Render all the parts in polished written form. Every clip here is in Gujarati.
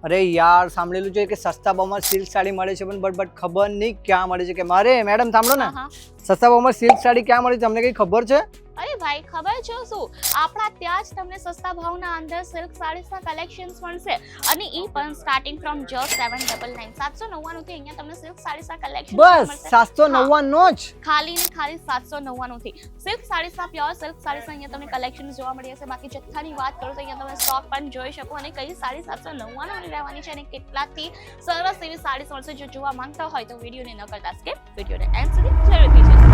અરે યાર સાંભળેલું છે કે સસ્તા ભાવમાં સિલ્ક સાડી મળે છે પણ બટ ખબર નહીં ક્યાં મળે છે કે મારે મેડમ સાંભળો ને સસ્તા ભાવમાં સિલ્ક સાડી ક્યાં મળે તમને કઈ ખબર છે? અરે ભાઈ ખબર છે શું આપણા ત્યાં જ તમને સસ્તા ભાવના અંદર સિલ્ક સાડીઝના કલેક્શન્સ મળશે અને ઈ પણ સ્ટાર્ટિંગ ફ્રોમ જસ્ટ 799 799 થી અહીંયા તમને સિલ્ક સાડીઝના કલેક્શન બસ 799 જ ખાલી ને ખાલી 799 થી સિલ્ક સાડીઝના પ્યોર સિલ્ક સાડીઝના અહીંયા તમને કલેક્શન્સ જોવા મળી જશે. બાકી જથ્થાની વાત કરું તો અહીંયા તમે સ્ટોક પણ જોઈ શકો અને કઈ સાડી 799 ની રહેવાની છે અને કેટલાથી સરસ એવી સાડી મળશે. જો જોવા માંગતા હોય તો વિડીયોને ન કરતા સ્કીપ વિડીયોને એન્ડ સુધી જરૂરથી જોજો.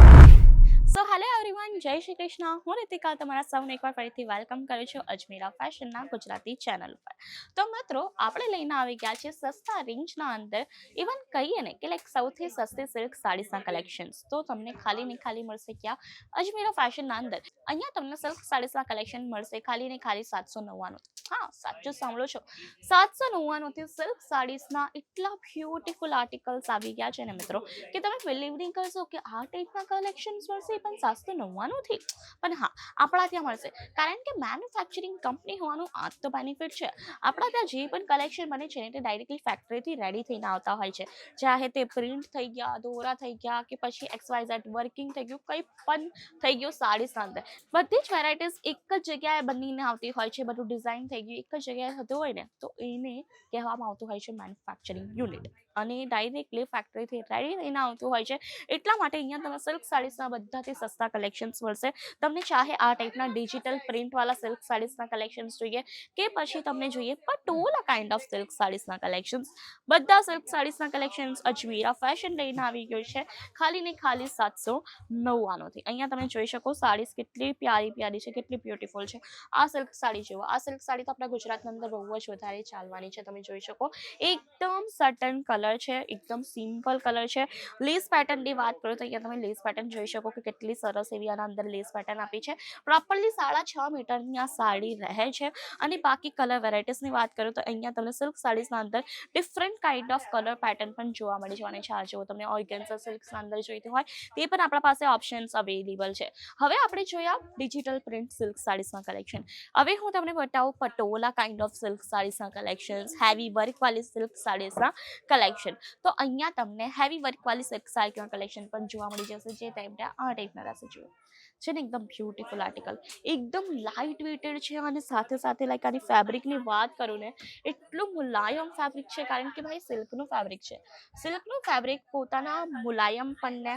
સો હેલો એવરીવન, જય શ્રી કૃષ્ણ. હું રીતિકા તમારા સૌને એકવાર ફરીથી વેલકમ કરું છું અજમેરા ફેશનના ગુજરાતી ચેનલ પર. તો મિત્રો આપણે લઈને આવી ગયા છે સસ્તા રેન્જના અંદર ઇવન કહીએ ને કે લાઈક સૌથી સસ્તી સિલ્ક સાડીઝના કલેક્શન્સ તો તમને ખાલી ને ખાલી મળશે ક્યાં? અજમેરા ફેશનના અંદર. અહીંયા તમને સિલ્ક સાડીઝના કલેક્શન મળશે ખાલી ને ખાલી 799. હા, સાચું સાંભળો છો, 799 થી સિલ્ક સાડીઝના એટલા બ્યુટીફુલ આર્ટિકલ્સ આવી ગયા છે ને મિત્રો કે તમે બિલીવ નહીં કરશો કે આ ટાઈપના કલેક્શન્સ મળશે પણ 799 થી. પણ હા, આપણા ત્યાં મળશે કારણ કે મેન્યુફેક્ચરિંગ કંપની હોવાનું આ તો બેનિફિટ છે. આપણા ત્યાં જે પણ કલેક્શન બને છે ને તે ડાયરેક્ટલી ફેક્ટરીથી રેડી થઈને આવતા હોય છે. ચાહે તે પ્રિન્ટ થઈ ગયા, દોરા થઈ ગયા કે પછી XYZ વર્કિંગ થઈ ગયું, કંઈ પણ થઈ ગયું સાડીઝના અંદર બધી જ વેરાયટીઝ એક જ જગ્યાએ બનીને આવતી હોય છે. બધું ડિઝાઇન થઈ ગયું એક જ જગ્યાએ થતું હોય ને તો એને કહેવામાં આવતું હોય છે મેન્યુફેક્ચરિંગ યુનિટ અને ડાયરેક્ટલી ફેક્ટરીથી રેડી થઈને આવતું હોય છે. એટલા માટે અહીંયા તમે સિલ્ક સાડીઝના બધાથી સસ્તા કલેક્શન્સ મળશે. તમને ચાહે આ ટાઈપના ડિજિટલ પ્રિન્ટવાળા સિલ્ક સાડીઝના કલેક્શન્સ જોઈએ કે પછી તમને જોઈએ પટોલા કાઇન્ડ ઓફ સિલ્ક સાડીઝના કલેક્શન્સ, બધા સિલ્ક સાડીઝના કલેક્શન્સ અજમેરા ફેશન લઈને આવી ગયું છે ખાલી ને ખાલી 799 થી. અહીંયા તમે જોઈ શકો સાડીઝ કેટલી પ્યારી પ્યારી છે, કેટલી બ્યુટીફુલ છે. આ સિલ્ક સાડી જુઓ, આ સિલ્ક સાડી તો આપણા ગુજરાતની અંદર બહુ જ વધારે ચાલવાની છે. તમે જોઈ શકો એકદમ સટન કલર છે, એકદમ સિમ્પલ કલર છે. લેસ પેટર્નની વાત કરું તો અહીંયા તમે લેસ પેટર્ન જોઈ શકો કે કેટલી સરસ એવી આના અંદર લેસ પેટર્ન આપી છે. પ્રોપરલી 6.5 મીટરની આ સાડી રહે છે. અને બાકી કલર વેરાયટીઝની વાત કરું તો અહીંયા તમને સિલ્ક સાડીઝના અંદર different kind of colour pattern પણ જોવા મળી જવાની છે. આ જો તમને ઓર્ગેન્ઝા સિલ્ક્સના અંદર જોઈતી હોય તે પણ આપણા પાસે ઓપ્શન્સ અવેલેબલ છે. હવે આપણે જોયા ડિજિટલ પ્રિન્ટ સિલ્ક સાડીઝના કલેક્શન. હવે હું તમને બતાવું પટોલા કાઇન્ડ ઓફ સિલ્ક સાડીઝના કલેક્શન્સ, હેવી વર્ક વાળી સિલ્ક સાડીઝના કલેક્શન. તો અહીંયા તમને હેવી વર્ક વાળી સિલ્ક સાડીના કલેક્શન પણ જોવા મળી જશે. જે ટાઈપના આ ટાઈપના રહેશે જુઓ છે ને, એકદમ બ્યુટીફુલ આર્ટિકલ, એકદમ લાઇટ વેટેડ છે અને સાથે સાથે લાઈક આની ફેબ્રિકની વાત કરું ને એટલું મુલાયમ ફેબ્રિક છે કારણ કે ભાઈ સિલ્કનું ફેબ્રિક છે. સિલ્કનું ફેબ્રિક પોતાના મુલાયમપણને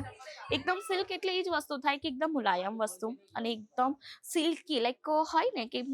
એકદમ સિલ્ક એટલે એ જ વસ્તુ થાય કે એકદમ મુલાયમ વસ્તુ અને એકદમ સિલ્કી લાઈક હોય ને કે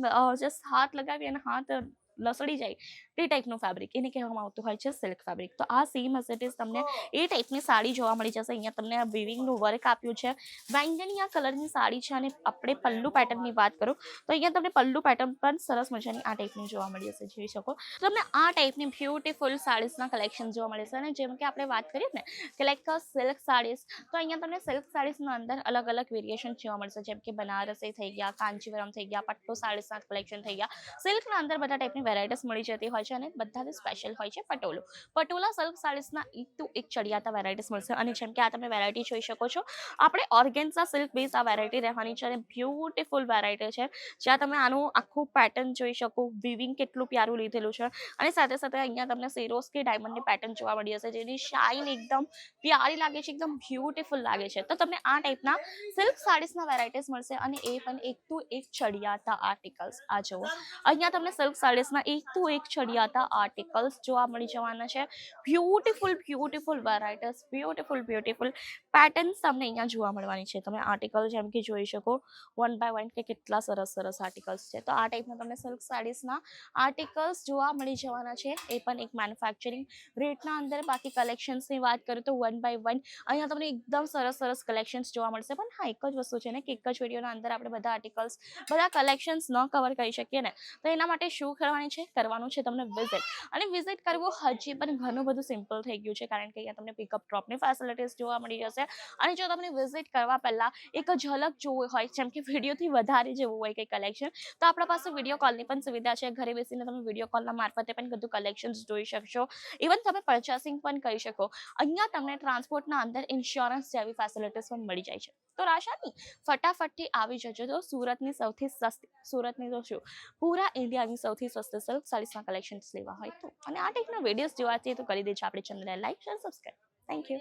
જસ્ટ હાથ લગાવી અને હાથ લસડી જાય તે ટાઈપનું ફેબ્રિક એને કહેવામાં આવતું હોય છે સિલ્ક ફેબ્રિક. તો આ સેમ એઝ ઇટ ઇઝ તમને એ ટાઈપની સાડી જોવા મળી જશે. અહીંયા તમને વિવિંગનું વર્ક આપ્યું છે, બેંગની આ કલરની સાડી છે અને આપણે પલ્લુ પેટર્નની વાત કરું તો અહીંયા તમને પલ્લુ પેટર્ન પણ સરસ મજાની આ ટાઈપની જોવા મળી જશે. જોઈ શકો તમને આ ટાઈપની બ્યુટીફુલ સાડીઝના કલેક્શન જોવા મળે છે. અને જેમ કે આપણે વાત કરીએ ને કે લાઈક સિલ્ક સાડીઝ તો અહીંયા તમને સિલ્ક સાડીઝના અંદર અલગ અલગ વેરિએશન જોવા મળશે. જેમ કે બનારસી થઈ ગયા, કાંચીવરમ થઈ ગયા, પટ્ટો સાડીઝના કલેક્શન થઈ ગયા. સિલ્કના અંદર બધા ટાઈપની વેરાયટીઝ મળી જતી હોય છે અને બધાથી સ્પેશિયલ હોય છે પટોલો. પટોલા સિલ્ક સાડીઝના એક તો એક ચડિયાતા વેરાયટીઝ મળશે. અને જેમ કે આ તમે વેરાયટી જોઈ શકો છો આપણે ઓર્ગેન્ઝા સિલ્ક બેઝ આ વેરાયટી રહેવાની છે અને બ્યુટીફુલ વેરાયટી છે. જ્યાં તમે આનું આખું પેટર્ન જોઈ શકો, વિવિંગ કેટલું પ્યારું લીધેલું છે અને સાથે સાથે અહીંયા તમને સિરોસ્કી ડાયમંડની પેટર્ન જોવા મળી હશે જેની શાઇન એકદમ પ્યારી લાગે છે, એકદમ બ્યુટીફુલ લાગે છે. તો તમને આ ટાઈપના સિલ્ક સાડીઝના વેરાયટીઝ મળશે અને એ પણ એક તો એક ચડિયાતા આર્ટિકલ્સ. આ જુઓ અહીંયા તમને સિલ્ક સાડીઝના એક તો એક ચડિયાતા આર્ટિકલ્સ જોવા મળી જવાના છે. Beautiful beautiful varieties, beautiful patterns તમને અહીંયા જોવા મળવાની છે. તમે આર્ટિકલ જેમ કે જોઈ શકો 1 by 1 કે કેટલા સરસ સરસ આર્ટિકલ્સ છે. તો આ ટાઈપના તમને સિલ્ક સાડીઝના આર્ટિકલ્સ જોવા મળી જવાના છે. એ પણ એક મેન્યુફેક્ચરિંગ રેટના અંદર. બાકી કલેક્શન્સની વાત કરું તો 1 by 1 અહીંયા તમને એકદમ સરસ સરસ કલેક્શન્સ જોવા મળશે. પણ હા, એક જ વસ્તુ છે ને કે એક જ વિડીયોના અંદર આપણે બધા આર્ટિકલ્સ, બધા કલેક્શન્સ ન કવર કરી શકીએ ને, તો એના માટે શું કરવાનું છે તમને વિઝિટ. અને વિઝિટ કરવું હજી પણ ઘણું બધું સિમ્પલ થઈ ગયું છે કારણ કે અહીંયા તમને પિકઅપ ડ્રોપની ફેસિલિટીઝ જોવા મળી જશે. અને જો તમને વિઝિટ કરવા પહેલા એક ઝલક જોવું હોય, જેમ કે વિડીયોથી વધારે જેવું હોય કંઈ કલેક્શન, તો આપણા પાસે વિડીયો કોલની પણ સુવિધા છે. ઘરે બેસીને તમે વિડીયો કોલના મારફતે પણ બધું કલેક્શન્સ જોઈ શકશો. ઇવન તમે પરચેસિંગ પણ કરી શકો. અહીંયા તમને ટ્રાન્સપોર્ટના અંદર ઇન્સ્યોરન્સ જેવી ફેસિલિટીઝ પણ મળી જાય છે. તો રાશાની ફટાફટથી આવી જજો. તો સુરતની સૌથી સસ્તી, સુરતની તો શું પૂરા ઇન્ડિયાની સૌથી સસ્તી સિલ્ક સાડીઝના કલેક્શન કલેક્શન્સ લેવા હોય તો. અને આ ટાઈપના વિડીયોઝ જોવાથી તો કરી દેજો આપણી ચેનલને like share subscribe. Thank you.